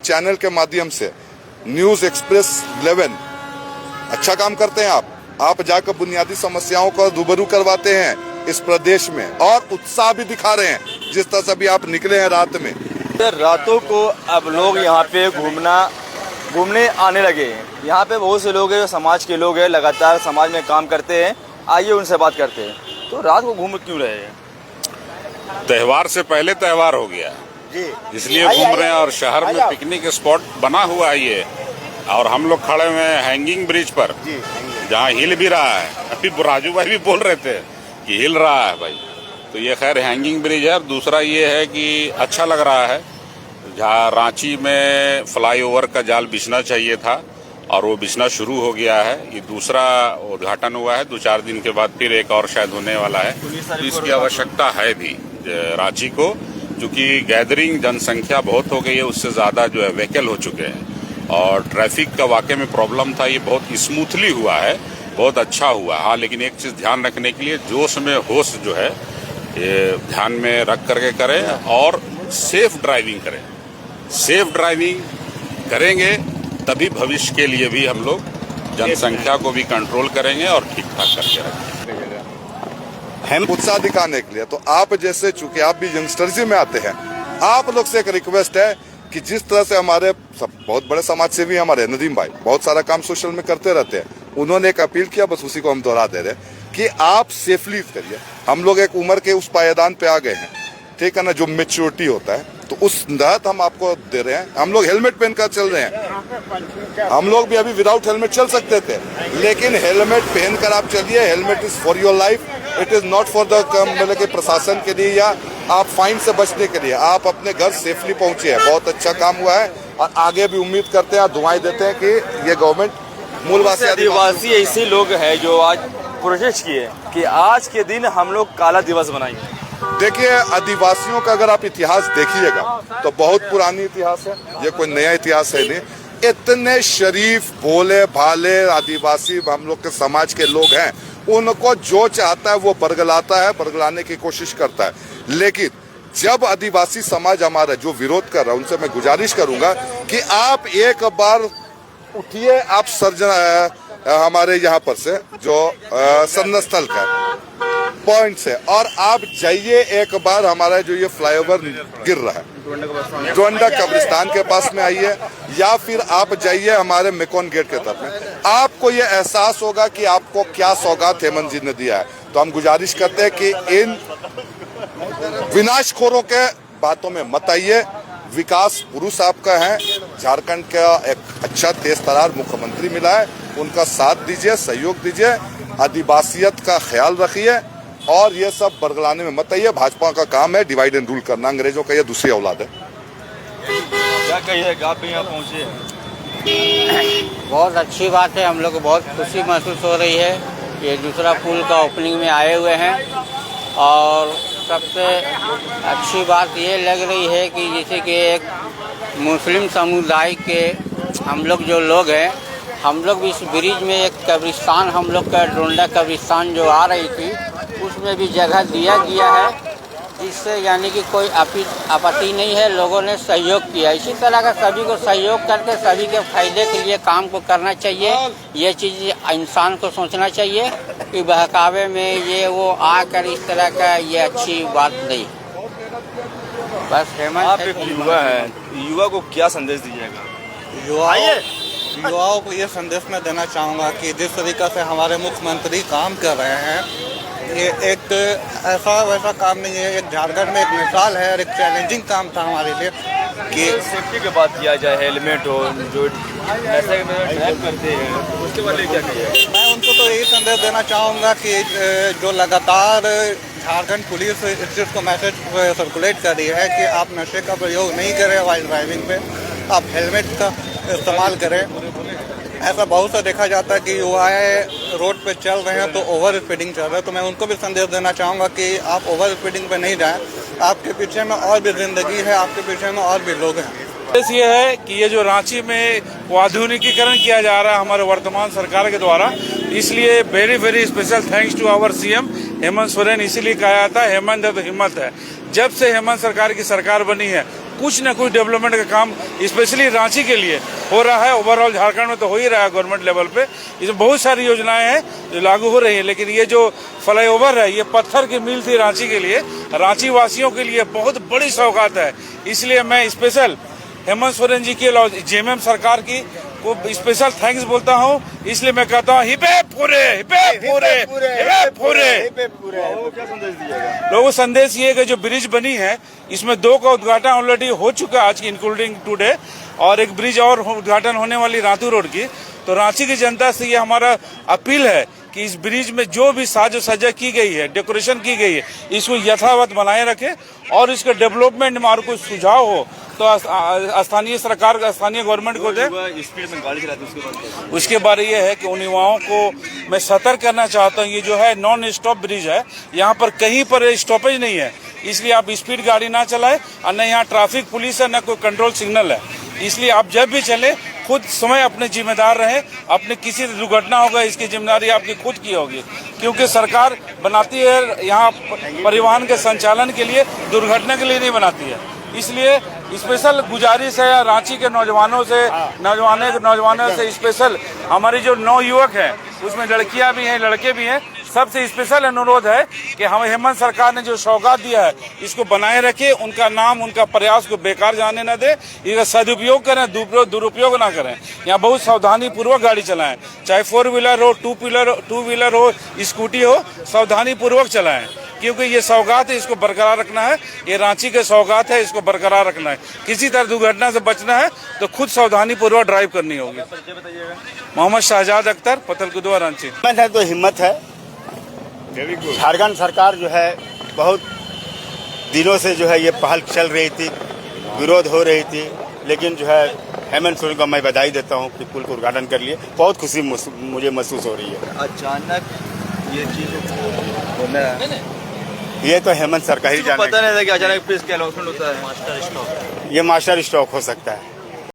Channel के माध्यम से न्यूज एक्सप्रेस 11 अच्छा काम करते हैं आप जाकर बुनियादी समस्याओं को रूबरू करवाते हैं इस प्रदेश में और उत्साह भी दिखा रहे हैं जिस तरह से अभी आप निकले हैं रात में। रातों को अब लोग यहाँ पे घूमने आने लगे हैं। यहाँ पे बहुत से लोग हैं जो समाज के लोग हैं, लगातार समाज में काम करते हैं। आइए उनसे बात करते हैं। तो रात को घूम क्यों रहे हैं? त्योहार से पहले त्योहार हो गया जी, इसलिए घूम रहे हैं। और शहर में पिकनिक स्पॉट बना हुआ है ये, और हम लोग खड़े हुए हैं हैंगिंग ब्रिज पर जहाँ हिल भी रहा है। अभी राजू भाई भी बोल रहे थे कि हिल रहा है भाई, तो ये खैर हैंगिंग ब्रिज है। दूसरा ये है कि अच्छा लग रहा है, जहाँ रांची में फ्लाईओवर का जाल बिछना चाहिए था और वो बिछना शुरू हो गया है। ये दूसरा उद्घाटन हुआ है, 2-4 दिन के बाद फिर एक और शायद होने वाला है। तो इसकी आवश्यकता है भी रांची को, क्योंकि गैदरिंग जनसंख्या बहुत हो गई है, उससे ज़्यादा जो है व्हीकल हो चुके हैं और ट्रैफिक का वाकई में प्रॉब्लम था। ये बहुत स्मूथली हुआ है, बहुत अच्छा हुआ। हाँ, लेकिन एक चीज़ ध्यान रखने के लिए जोश में होश जो है ये ध्यान में रख करके करें और सेफ ड्राइविंग करें। सेफ ड्राइविंग करेंगे तभी भविष्य के लिए भी हम लोग जनसंख्या को भी कंट्रोल करेंगे और ठीक ठाक करके रखेंगे। उत्साह दिखाने के लिए तो आप जैसे, चूंकि आप भी यंगस्टर्स में आते हैं, आप लोग से एक रिक्वेस्ट है कि जिस तरह से हमारे बहुत बड़े समाज सेवी हमारे नदीम भाई बहुत सारा काम सोशल में करते रहते हैं, उन्होंने एक अपील किया, बस उसी को हम दोहरा दे रहे हैं कि आप सेफली करिए। हम लोग एक उम्र के उस पायदान पे आ गए हैं, ठीक है ना, जो मेच्योरिटी होता है, तो उस तहत हम आपको दे रहे हैं। हम लोग हेलमेट पहनकर चल रहे हैं। हम लोग भी अभी विदाउट हेलमेट चल सकते थे, लेकिन हेलमेट पहनकर आप चलिए। Helmet is for your life, it is not for the मतलब के प्रशासन के लिए या आप फाइन से बचने के लिए। आप अपने घर सेफली पहुंचे हैं, बहुत अच्छा काम हुआ है और आगे भी उम्मीद करते हैं, दुआएं देते हैं कि ये गवर्नमेंट मूलवासी आदिवासी ऐसे लोग हैं जो आज कोशिश किए कि आज के दिन हम लोग काला दिवस बनाएंगे। देखिए, आदिवासियों का अगर आप इतिहास देखिएगा तो बहुत पुरानी इतिहास है, ये कोई नया इतिहास है नहीं। इतने शरीफ भोले भाले आदिवासी हम लोग के समाज के लोग हैं, उनको जो चाहता है वो बरगलाता है, बरगलाने की कोशिश करता है। लेकिन जब आदिवासी समाज हमारा जो विरोध कर रहा है, उनसे मैं गुजारिश करूंगा कि आप एक बार उठिए, आप हमारे यहाँ पर से जो सन्नस्थल का पॉइंट से, और आप जाइए एक बार हमारा जो ये फ्लाईओवर गिर रहा है डोंडा कब्रिस्तान के पास में आइए, या फिर आप जाइए हमारे मेकोन गेट के तरफ में। आपको ये एहसास होगा कि आपको क्या सौगात हेमंत जी ने दिया है। तो हम गुजारिश करते हैं कि इन विनाशखोरों के बातों में मत आइए। विकास पुरुष आपका है, झारखंड का एक अच्छा तेज तरार मुख्यमंत्री मिला है, उनका साथ दीजिए, सहयोग दीजिए, आदिवासियत का ख्याल रखिए और ये सब बरगलाने में मत आइए। भाजपा का काम है डिवाइड एंड रूल करना, अंग्रेजों का ये दूसरी औलाद है। क्या कहिएगा, आप भी यहाँ पहुँचे? बहुत अच्छी बात है, हम लोग को बहुत खुशी महसूस हो रही है। ये दूसरा पुल का ओपनिंग में आए हुए हैं और सबसे अच्छी बात ये लग रही है कि जैसे कि एक मुस्लिम समुदाय के हम लोग जो लोग हैं, हम लोग भी इस ब्रिज में एक कब्रिस्तान, हम लोग का डोंडा कब्रिस्तान जो आ रही थी, उसमें भी जगह दिया गया है, जिससे यानी कि कोई आपत्ति नहीं है। लोगों ने सहयोग किया। इसी तरह का सभी को सहयोग करके सभी के फायदे के लिए काम को करना चाहिए। ये चीज़ इंसान को सोचना चाहिए कि बहकावे में ये वो आकर इस तरह का ये अच्छी बात नहीं। बस आप एक युवा है, युवा को क्या संदेश दीजिएगा? युवाओं को ये संदेश मैं देना चाहूँगा कि जिस तरीक़ा से हमारे मुख्यमंत्री काम कर रहे हैं, ये एक ऐसा वैसा काम नहीं है, एक झारखंड में एक मिसाल है और एक चैलेंजिंग काम था हमारे लिए कि सेफ्टी की बात किया जाए, हेलमेट हो, जो ऐसे ड्राइव करते हैं उसके बारे में क्या कहिए? मैं उनको तो यही संदेश देना चाहूँगा कि जो लगातार झारखंड पुलिस इस चीज़ को मैसेज सर्कुलेट कर रही है कि आप नशे का प्रयोग नहीं करें वाइल ड्राइविंग पे, आप हेलमेट का इस्तेमाल करें। ऐसा बहुत सा देखा जाता है कि युवाएं रोड पे चल रहे हैं तो ओवर स्पीडिंग चल रहे हैं, तो मैं उनको भी संदेश देना चाहूँगा कि आप ओवर स्पीडिंग पे नहीं जाएं। आपके पीछे में और भी ज़िंदगी है, आपके पीछे में और भी लोग हैं। ये है कि ये जो रांची में आधुनिकीकरण किया जा रहा है हमारे वर्तमान सरकार के द्वारा, इसलिए very very special thanks to our CM Hemant Soren. इसीलिए कहा जाता है हेमंत है तो हिम्मत है। जब से हेमंत सरकार की सरकार बनी है, कुछ न कुछ डेवलपमेंट का काम स्पेशली रांची के लिए हो रहा है। ओवरऑल झारखंड में तो हो ही रहा है गवर्नमेंट लेवल पे, इसमें बहुत सारी योजनाएं हैं जो लागू हो रही है। लेकिन ये जो फ्लाईओवर है, ये पत्थर की मील थी रांची के लिए, रांची वासियों के लिए बहुत बड़ी सौगात है। इसलिए मैं स्पेशल हेमंत सोरेन जी की जेएमएम सरकार की को स्पेशल थैंक्स बोलता हूँ। इसलिए मैं कहता हूँ हिपे पूरे, हिपे पूरे, हिपे पूरे। लोगों को संदेश ये है कि जो ब्रिज बनी है इसमें 2 का उद्घाटन ऑलरेडी हो चुका है आज की इंक्लूडिंग टुडे, और एक ब्रिज और उद्घाटन होने वाली रातू रोड की। तो रांची की जनता से ये हमारा अपील है कि इस ब्रिज में जो भी साजो सज्जा की गई है, डेकोरेशन की गई है, इसको यथावत बनाए रखें और इसके डेवलपमेंट में और कोई सुझाव हो तो स्थानीय सरकार, स्थानीय गवर्नमेंट को दे। स्पीड में गाड़ी चलाते हैं उसके बारे ये है कि उन युवाओं को मैं सतर्क करना चाहता हूँ। ये जो है नॉन स्टॉप ब्रिज है, यहाँ पर कहीं पर स्टॉपेज नहीं है, इसलिए आप स्पीड गाड़ी ना चलाएं। और न यहाँ ट्रैफिक पुलिस है, न कोई कंट्रोल सिग्नल है। इसलिए आप जब भी चले खुद समय अपने जिम्मेदार रहें। अपने किसी दुर्घटना होगा इसकी जिम्मेदारी आपकी खुद की होगी, क्योंकि सरकार बनाती है यहाँ परिवहन के संचालन के लिए, दुर्घटना के लिए नहीं बनाती है। इसलिए स्पेशल गुजारिश है रांची के नौजवानों से स्पेशल हमारी जो नवयुवक हैं, उसमें लड़कियां भी हैं, लड़के भी हैं, सबसे स्पेशल अनुरोध है कि हम हेमंत सरकार ने जो सौगात दिया है इसको बनाए रखें, उनका नाम, उनका प्रयास को बेकार जाने न दे, इसका सदुपयोग करें, दुरुपयोग ना करें। यहाँ बहुत सावधानी पूर्वक गाड़ी चलाएं, चाहे 4 व्हीलर हो, 2 व्हीलर हो, स्कूटी हो, सावधानी पूर्वक चलाएं, क्योंकि ये सौगात है, इसको बरकरार रखना है। ये रांची के सौगात है, इसको बरकरार रखना है। किसी तरह दुर्घटना से बचना है तो खुद सावधानी पूर्वक ड्राइव करनी होगी। मोहम्मद शाहजाद अख्तर, पतलकुदवा, रांची। तो हिम्मत है। झारखंड सरकार जो है बहुत दिनों से जो है ये पहल चल रही थी, विरोध हो रही थी, लेकिन जो है हेमंत सोरेन को मैं बधाई देता हूँ कि पुल को उद्घाटन कर लिए। बहुत खुशी मुझे महसूस हो रही है। अचानक ये चीज होना है, ये तो हेमंत सरकार ही जाने, पता नहीं था कि अचानक प्रेस के अनाउंसमेंट होता है। ये मास्टर स्ट्रोक हो सकता है।